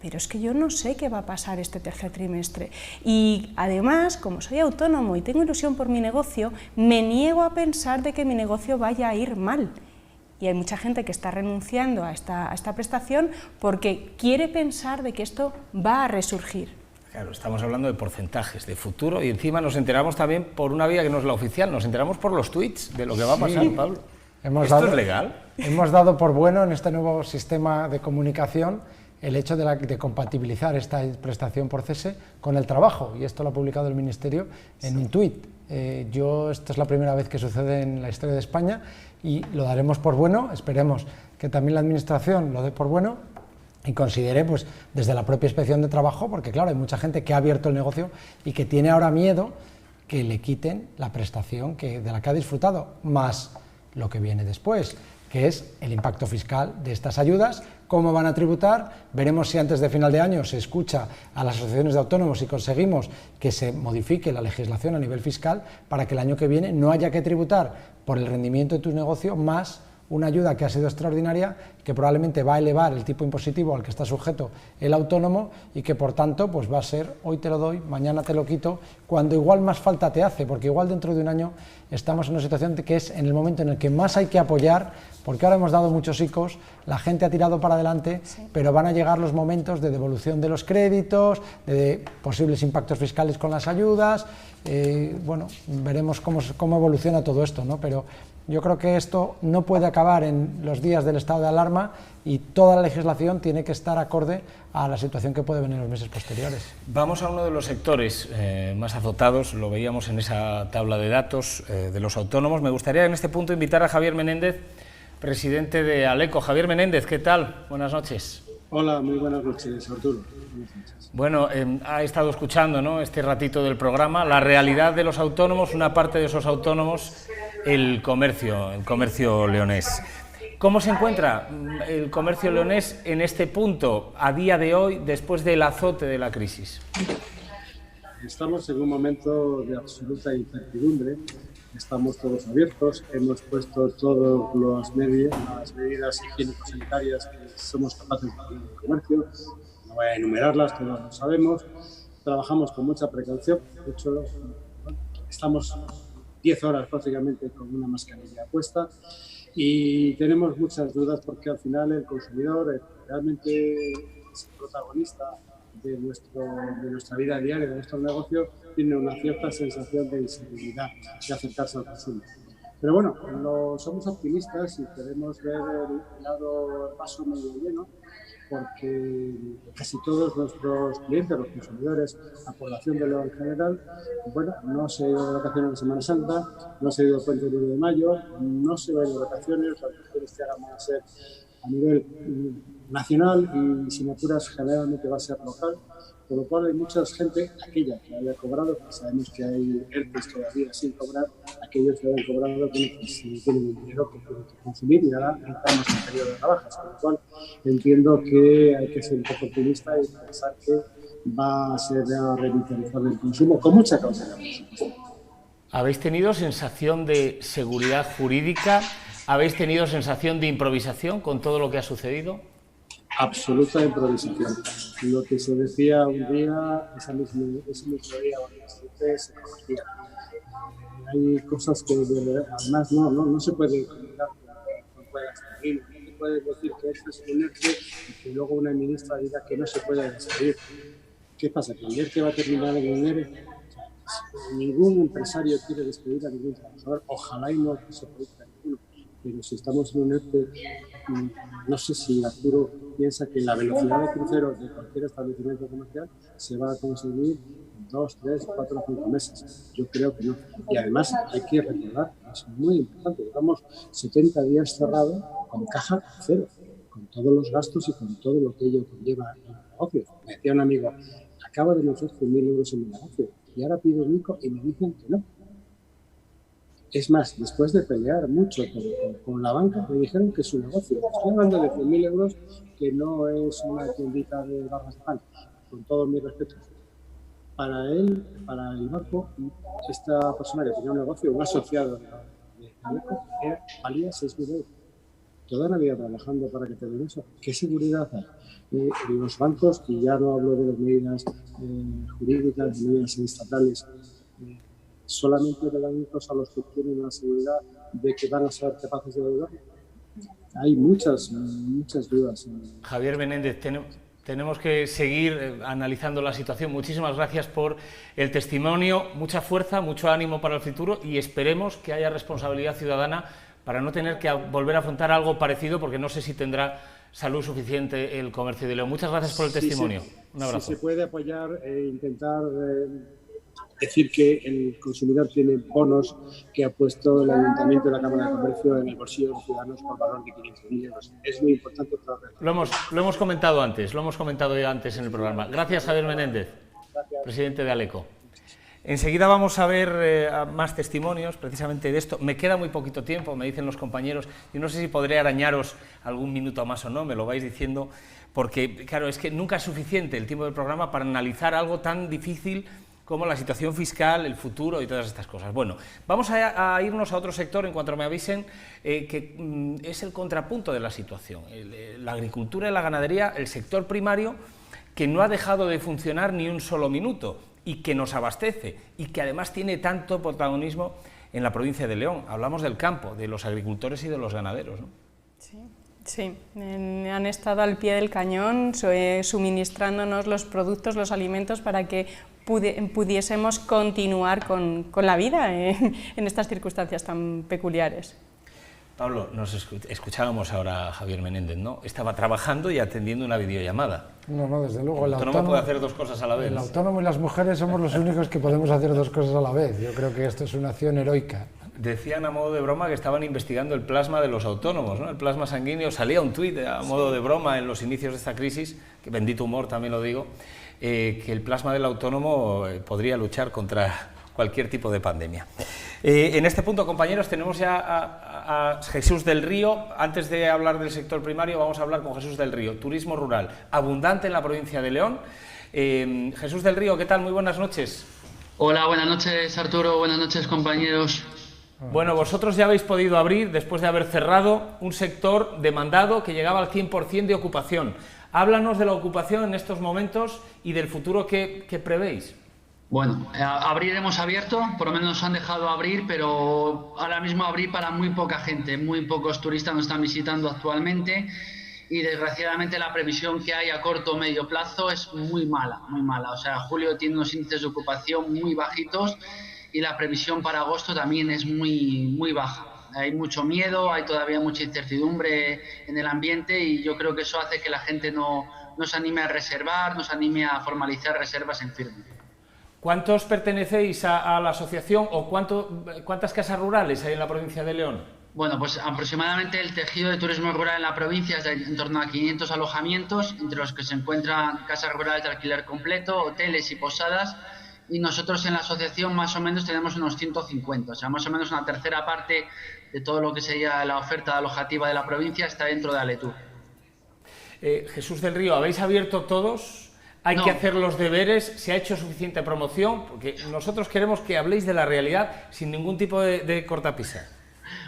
Pero es que yo no sé qué va a pasar este tercer trimestre. Y además, como soy autónomo y tengo ilusión por mi negocio, me niego a pensar de que mi negocio vaya a ir mal. Y hay mucha gente que está renunciando a esta prestación porque quiere pensar de que esto va a resurgir. Claro, estamos hablando de porcentajes, de futuro, y encima nos enteramos también por una vía que no es la oficial, nos enteramos por los tweets de lo que va a pasar, sí. Pablo. ¿Esto es legal? Hemos dado por bueno en este nuevo sistema de comunicación el hecho de compatibilizar esta prestación por cese con el trabajo, y esto lo ha publicado el Ministerio en un tuit. Esto es la primera vez que sucede en la historia de España y lo daremos por bueno, esperemos que también la Administración lo dé por bueno Y consideré, pues, desde la propia Inspección de Trabajo, porque claro, hay mucha gente que ha abierto el negocio y que tiene ahora miedo que le quiten la prestación de la que ha disfrutado, más lo que viene después, que es el impacto fiscal de estas ayudas, cómo van a tributar. Veremos si antes de final de año se escucha a las asociaciones de autónomos y conseguimos que se modifique la legislación a nivel fiscal para que el año que viene no haya que tributar por el rendimiento de tu negocio más una ayuda que ha sido extraordinaria, que probablemente va a elevar el tipo impositivo al que está sujeto el autónomo y que por tanto pues va a ser hoy te lo doy, mañana te lo quito, cuando igual más falta te hace, porque igual dentro de un año estamos en una situación que es en el momento en el que más hay que apoyar, porque ahora hemos dado muchos ICOs, la gente ha tirado para adelante, pero van a llegar los momentos de devolución de los créditos, de posibles impactos fiscales con las ayudas, bueno, veremos cómo evoluciona todo esto, ¿no? Pero yo creo que esto no puede acabar en los días del estado de alarma y toda la legislación tiene que estar acorde a la situación que puede venir en los meses posteriores. Vamos a uno de los sectores más azotados, lo veíamos en esa tabla de datos de los autónomos. Me gustaría en este punto invitar a Javier Menéndez, presidente de Aleco. Javier Menéndez, ¿qué tal? Buenas noches. Hola, muy buenas noches, Arturo. Bueno, ha estado escuchando, ¿no?, este ratito del programa, la realidad de los autónomos, una parte de esos autónomos, el comercio leonés. ¿Cómo se encuentra el comercio leonés en este punto, a día de hoy, después del azote de la crisis? Estamos en un momento de absoluta incertidumbre. Estamos todos abiertos, hemos puesto todas las medidas higiénico-sanitarias que somos capaces de poner en el comercio. No voy a enumerarlas, todas lo sabemos. Trabajamos con mucha precaución. De hecho, estamos 10 horas prácticamente con una mascarilla puesta y tenemos muchas dudas porque al final el consumidor realmente es el protagonista de nuestra vida diaria, de nuestro negocio, tiene una cierta sensación de inseguridad de acercarse al consumo. Pero bueno, somos optimistas y queremos ver el vaso medio lleno, porque casi todos nuestros clientes, los consumidores, la población de León en general, bueno, no se ha ido de vacaciones en Semana Santa, no se ha ido al puente 1 de mayo, no se va a ir de vacaciones, las vacaciones que hagan van a ser a nivel nacional y sin apuras generalmente va a ser local, por lo cual hay mucha gente, aquella que haya cobrado, que sabemos que hay ERTEs todavía sin cobrar, aquellos que hayan cobrado que si tienen un dinero que tienen que consumir y ahora estamos en periodo de rebajas, por lo cual entiendo que hay que ser un poco optimista y pensar que va a ser revitalizar el consumo con mucha cautela, por supuesto. ¿Habéis tenido sensación de seguridad jurídica? ¿Habéis tenido sensación de improvisación con todo lo que ha sucedido? Absoluta improvisación. Lo que se decía un día, ese mismo día o el siguiente se conocía. Hay cosas que además no se puede comunicar con ruedas de molino. No se puede decir que esto es un ERTE y que luego una ministra diga que no se puede despedir. ¿Qué pasa? ¿Que el ERTE va a terminar en un ERE? Ningún empresario quiere despedir a ningún trabajador. Ojalá y no se produzca ninguno. Pero si estamos en un ERTE, no sé si Arturo piensa que la velocidad de crucero de cualquier establecimiento comercial se va a conseguir en 2, 3, 4 o 5 meses. Yo creo que no. Y además hay que recordar, es muy importante, llevamos 70 días cerrados con caja cero, con todos los gastos y con todo lo que ello conlleva en el negocio. Me decía un amigo, acabo de meter 100.000 euros en mi negocio y ahora pido un ICO y me dicen que no. Es más, después de pelear mucho con la banca, me dijeron que su negocio, estoy hablando de 100.000 euros, que no es una tiendita de barras de pan, con todos mis respetos. Para él, para el banco, esta persona que tenía un negocio, un asociado de Aleco, valía 6.000 euros. Toda la vida trabajando para que te den eso. ¿Qué seguridad hay? Los bancos, y ya no hablo de las medidas jurídicas, de medidas estatales, solamente le dan hijos a los que tienen la seguridad de que van a ser capaces de devolverlo. Hay muchas dudas. Javier Menéndez, tenemos que seguir analizando la situación. Muchísimas gracias por el testimonio, mucha fuerza, mucho ánimo para el futuro y esperemos que haya responsabilidad ciudadana para no tener que volver a afrontar algo parecido, porque no sé si tendrá salud suficiente el comercio de León. Muchas gracias por el testimonio. Un abrazo. Si se puede apoyar e intentar decir que el consumidor tiene bonos que ha puesto el Ayuntamiento y la Cámara de Comercio en el bolsillo de los ciudadanos por valor de 500.000 euros. Es muy importante. Lo hemos comentado antes, lo hemos comentado ya antes en el programa. Gracias, Javier Menéndez, presidente de Aleco. Enseguida vamos a ver más testimonios precisamente de esto. Me queda muy poquito tiempo, me dicen los compañeros. Yo no sé si podré arañaros algún minuto más o no, me lo vais diciendo, porque claro, es que nunca es suficiente el tiempo del programa para analizar algo tan difícil como la situación fiscal, el futuro y todas estas cosas. Bueno, vamos a irnos a otro sector, en cuanto me avisen, que es el contrapunto de la situación. La agricultura y la ganadería, el sector primario, que no ha dejado de funcionar ni un solo minuto y que nos abastece y que además tiene tanto protagonismo en la provincia de León. Hablamos del campo, de los agricultores y de los ganaderos, ¿no? Sí, han estado al pie del cañón suministrándonos los productos, los alimentos para que pudiésemos continuar con la vida en estas circunstancias tan peculiares. Pablo, nos escuchábamos ahora a Javier Menéndez, ¿no? Estaba trabajando y atendiendo una videollamada. No, desde luego. El autónomo puede hacer dos cosas a la vez. El autónomo y las mujeres somos los únicos que podemos hacer dos cosas a la vez. Yo creo que esto es una acción heroica. Decían a modo de broma que estaban investigando el plasma de los autónomos, ¿no? El plasma sanguíneo. Salía un tuit a modo de broma en los inicios de esta crisis, que bendito humor también lo digo, que el plasma del autónomo podría luchar contra cualquier tipo de pandemia. En este punto, compañeros, tenemos ya a Jesús del Río. Antes de hablar del sector primario, vamos a hablar con Jesús del Río. Turismo rural, abundante en la provincia de León. Jesús del Río, ¿qué tal? Muy buenas noches. Hola, buenas noches, Arturo. Buenas noches, compañeros. Bueno, vosotros ya habéis podido abrir, después de haber cerrado, un sector demandado que llegaba al 100% de ocupación. Háblanos de la ocupación en estos momentos y del futuro que prevéis. Bueno, abrir hemos abierto, por lo menos nos han dejado abrir, pero ahora mismo abrir para muy poca gente, muy pocos turistas nos están visitando actualmente y desgraciadamente la previsión que hay a corto o medio plazo es muy mala, muy mala. O sea, julio tiene unos índices de ocupación muy bajitos y la previsión para agosto también es muy baja. Hay mucho miedo, hay todavía mucha incertidumbre en el ambiente y yo creo que eso hace que la gente no se anime a reservar, no se anime a formalizar reservas en firme. ¿Cuántos pertenecéis a la asociación o cuántas casas rurales hay en la provincia de León? Bueno, pues aproximadamente el tejido de turismo rural en la provincia es de en torno a 500 alojamientos, entre los que se encuentran casas rurales de alquiler completo, hoteles y posadas, y nosotros en la asociación más o menos tenemos unos 150, o sea, más o menos una tercera parte de todo lo que sería la oferta alojativa de la provincia está dentro de Aletur. Jesús del Río, ¿habéis abierto todos? ¿Hay que hacer los deberes? ¿Se ha hecho suficiente promoción? Porque nosotros queremos que habléis de la realidad sin ningún tipo de cortapisa.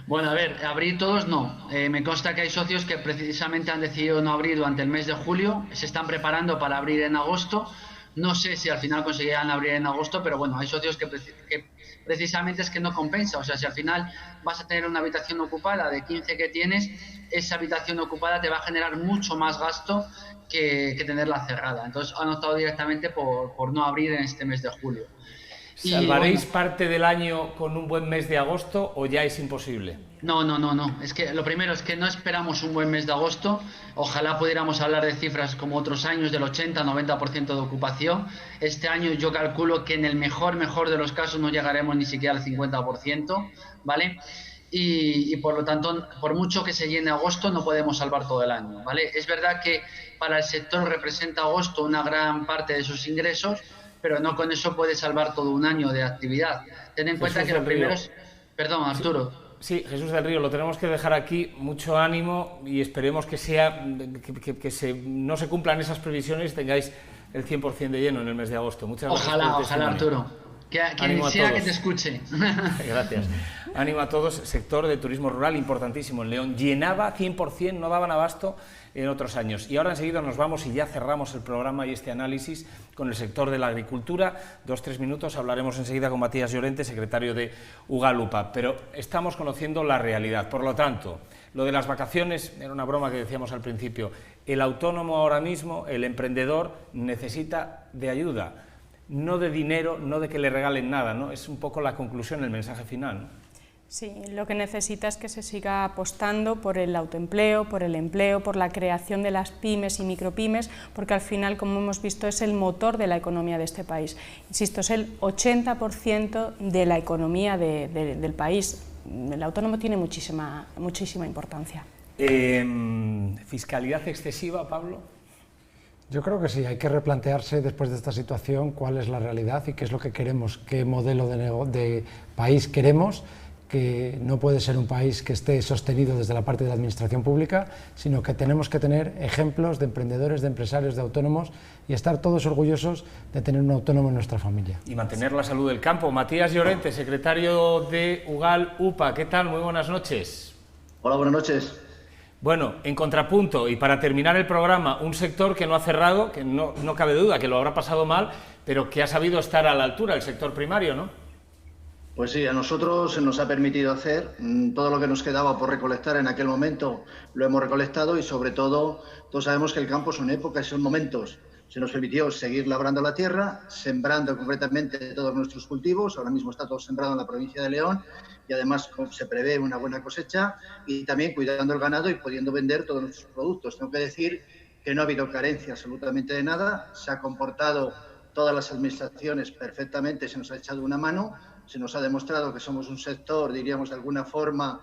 Bueno, a ver, abrir todos no. Me consta que hay socios que precisamente han decidido no abrir durante el mes de julio, se están preparando para abrir en agosto. No sé si al final conseguirán abrir en agosto, pero bueno, hay socios que precisamente es que no compensa. O sea, si al final vas a tener una habitación ocupada de 15 que tienes, esa habitación ocupada te va a generar mucho más gasto que tenerla cerrada. Entonces han optado directamente por no abrir en este mes de julio. ¿Salvaréis parte del año con un buen mes de agosto o ya es imposible? No. Es que lo primero es que no esperamos un buen mes de agosto. Ojalá pudiéramos hablar de cifras como otros años del 80-90% de ocupación. Este año yo calculo que en el mejor de los casos no llegaremos ni siquiera al 50%, ¿vale? Y por lo tanto, por mucho que se llene agosto, no podemos salvar todo el año, ¿vale? Es verdad que para el sector representa agosto una gran parte de sus ingresos, pero no con eso puede salvar todo un año de actividad. Ten en cuenta que lo primero es... Perdón, Arturo. Sí, Jesús del Río, lo tenemos que dejar aquí. Mucho ánimo y esperemos que no se cumplan esas previsiones y tengáis el 100% de lleno en el mes de agosto. Muchas gracias. Ojalá, Arturo. Quien sea que te escuche. Gracias. Ánimo a todos. Sector de turismo rural importantísimo en León. Llenaba 100%, no daban abasto en otros años. Y ahora enseguida nos vamos y ya cerramos el programa y este análisis con el sector de la agricultura. 2-3 minutos, hablaremos enseguida con Matías Llorente, secretario de Ugalupa. Pero estamos conociendo la realidad. Por lo tanto, lo de las vacaciones era una broma que decíamos al principio. El autónomo ahora mismo, el emprendedor, necesita de ayuda. No de dinero, no de que le regalen nada, ¿no? Es un poco la conclusión, el mensaje final, ¿no? Sí, lo que necesita es que se siga apostando por el autoempleo, por el empleo, por la creación de las pymes y micropymes, porque al final, como hemos visto, es el motor de la economía de este país. Insisto, es el 80% de la economía del país. El autónomo tiene muchísima importancia. ¿Fiscalidad excesiva, Pablo? Yo creo que sí, hay que replantearse después de esta situación cuál es la realidad y qué es lo que queremos, qué modelo de país queremos, que no puede ser un país que esté sostenido desde la parte de la administración pública, sino que tenemos que tener ejemplos de emprendedores, de empresarios, de autónomos y estar todos orgullosos de tener un autónomo en nuestra familia. Y mantener la salud del campo. Matías Llorente, secretario de UGAL UPA, ¿qué tal? Muy buenas noches. Hola, buenas noches. Bueno, en contrapunto, y para terminar el programa, un sector que no ha cerrado, que no cabe duda que lo habrá pasado mal, pero que ha sabido estar a la altura, el sector primario, ¿no? Pues sí, a nosotros se nos ha permitido hacer todo lo que nos quedaba por recolectar en aquel momento, lo hemos recolectado y sobre todo, todos sabemos que el campo son épocas, son momentos. Se nos permitió seguir labrando la tierra, sembrando concretamente todos nuestros cultivos, ahora mismo está todo sembrado en la provincia de León y además se prevé una buena cosecha y también cuidando el ganado y pudiendo vender todos nuestros productos. Tengo que decir que no ha habido carencia absolutamente de nada, se ha comportado todas las administraciones perfectamente, se nos ha echado una mano, se nos ha demostrado que somos un sector, diríamos de alguna forma,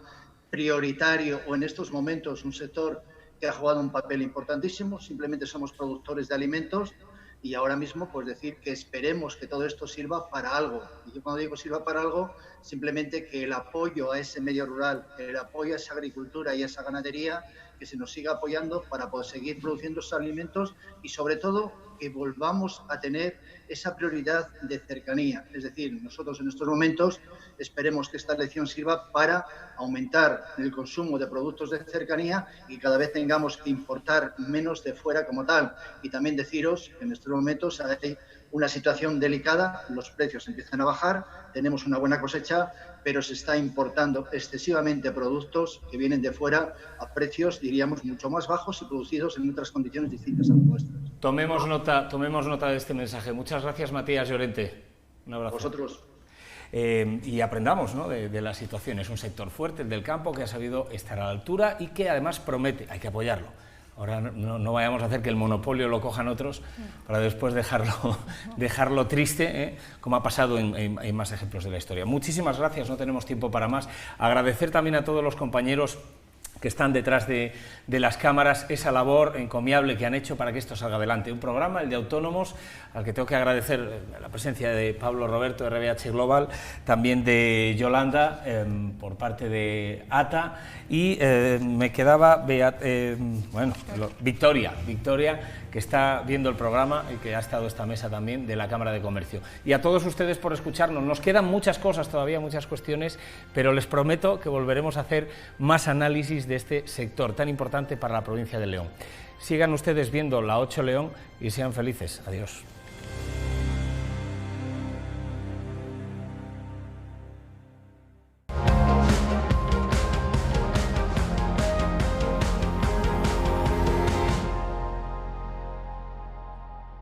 prioritario o en estos momentos un sector que ha jugado un papel importantísimo. Simplemente somos productores de alimentos y ahora mismo pues decir que esperemos que todo esto sirva para algo. Y yo cuando digo sirva para algo, simplemente que el apoyo a ese medio rural, el apoyo a esa agricultura y a esa ganadería, que se nos siga apoyando para poder seguir produciendo esos alimentos y sobre todo que volvamos a tener esa prioridad de cercanía. Es decir, nosotros en estos momentos esperemos que esta lección sirva para aumentar el consumo de productos de cercanía y cada vez tengamos que importar menos de fuera como tal. Y también deciros que en estos momentos hay una situación delicada, los precios empiezan a bajar, tenemos una buena cosecha, pero se está importando excesivamente productos que vienen de fuera a precios, diríamos, mucho más bajos y producidos en otras condiciones distintas a las nuestras. Tomemos nota de este mensaje. Muchas gracias, Matías Llorente. Un abrazo. Vosotros. Y aprendamos, ¿no?, de la situación. Es un sector fuerte, el del campo, que ha sabido estar a la altura y que además promete. Hay que apoyarlo. Ahora no vayamos a hacer que el monopolio lo cojan otros para después dejarlo triste, como ha pasado en más ejemplos de la historia. Muchísimas gracias, no tenemos tiempo para más. Agradecer también a todos los compañeros que están detrás de las cámaras, esa labor encomiable que han hecho para que esto salga adelante. Un programa, el de Autónomos, al que tengo que agradecer la presencia de Pablo Roberto, de RBH Global, también de Yolanda, por parte de ATA, y me quedaba Victoria, que está viendo el programa y que ha estado esta mesa también de la Cámara de Comercio. Y a todos ustedes por escucharnos. Nos quedan muchas cosas todavía, muchas cuestiones, pero les prometo que volveremos a hacer más análisis de este sector tan importante para la provincia de León. Sigan ustedes viendo La 8 León y sean felices. Adiós.